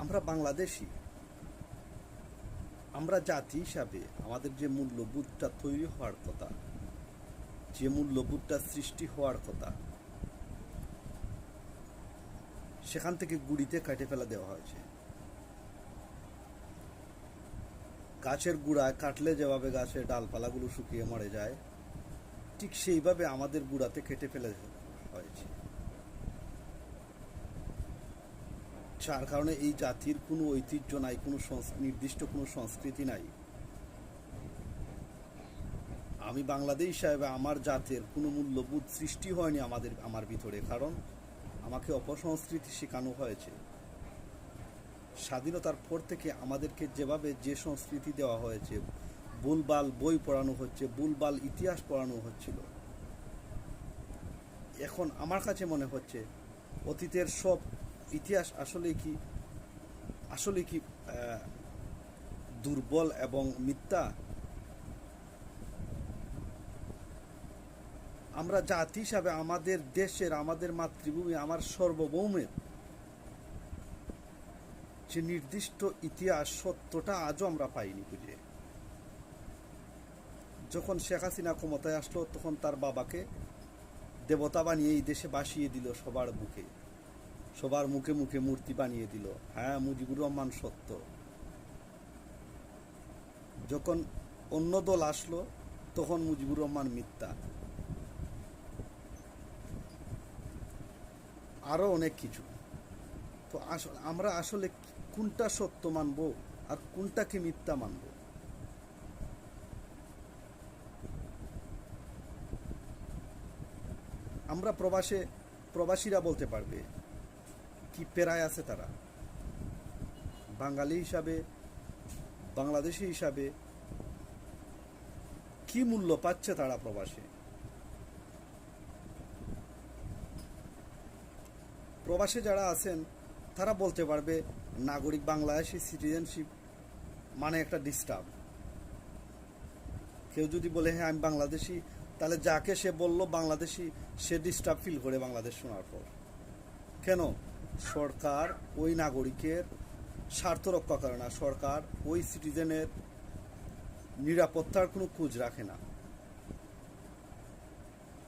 আমরা বাংলাদেশি, আমরা জাতি হিসাবে আমাদের যে মূল্যবোধটা তৈরি হওয়ার কথা, যে মূল্যবোধটা সৃষ্টি হওয়ার কথা, সেখান থেকে গুড়িতে কেটে ফেলা দেওয়া হয়েছে। গাছের গুড়ায় কাটলে যেভাবে গাছের ডালপালাগুলো শুকিয়ে মরে যায়, ঠিক সেইভাবে আমাদের গুড়াতে কেটে ফেলে হয়েছে। যার কারণে এই জাতির কোনো ঐতিহ্য নাই, কোনো নির্দিষ্ট কোনো সংস্কৃতি নাই। আমি বাংলাদেশ হিসাবে আমার জাতের কোনো মূল্যবোধ সৃষ্টি হয়নি আমার ভিতরে, কারণ আমাকে অপসংস্কৃতি শেখানো হয়েছে। স্বাধীনতার পর থেকে আমাদেরকে যেভাবে যে সংস্কৃতি দেওয়া হয়েছে, ভুলভাল বই পড়ানো হচ্ছে, ভুলভাল ইতিহাস পড়ানো হচ্ছিল, এখন আমার কাছে মনে হচ্ছে অতীতের সব ইতিহাস আসলে কি দুর্বল এবং মিথ্যা। আমরা জাতি হিসাবে আমাদের দেশের, আমাদের মাতৃভূমি, আমার সার্বভৌমের যে নির্দিষ্ট ইতিহাস, সত্যটা আজও আমরা পাইনি খুঁজে। যখন শেখ হাসিনা ক্ষমতায় আসলো, তখন তার বাবাকে দেবতা বানিয়ে এই দেশে বাসিয়ে দিল, সবার মুখে মুখে মূর্তি বানিয়ে দিল। হ্যাঁ, মুজিবুর রহমান সত্য। যখন অন্য দল আসলো, তখন মুজিবুর রহমান মিথ্যা। আরও অনেক কিছু। তো আমরা আসলে কোনটা সত্য মানবো আর কোনটাকে মিথ্যা মানবো? আমরা প্রবাসীরা বলতে পারবে কি পেরায় আছে তারা। বাঙালি হিসাবে, বাংলাদেশি হিসাবে কি মূল্য পাচ্ছে তারা প্রবাসে? প্রবাসে যারা আছেন তারা বলতে পারবে নাগরিক বাংলাদেশি সিটিজেনশিপ মানে একটা ডিস্টার্ব। কেউ যদি বলে হ্যাঁ আমি বাংলাদেশি, তাহলে যাকে সে বলল বাংলাদেশি, সে ডিস্টার্ব ফিল করে বাংলাদেশ শোনার পর। কেন? সরকার ওই নাগরিকের স্বার্থ রক্ষা করে না, সরকার ওই সিটিজেনের নিরাপত্তার কোনো খোঁজ রাখে না।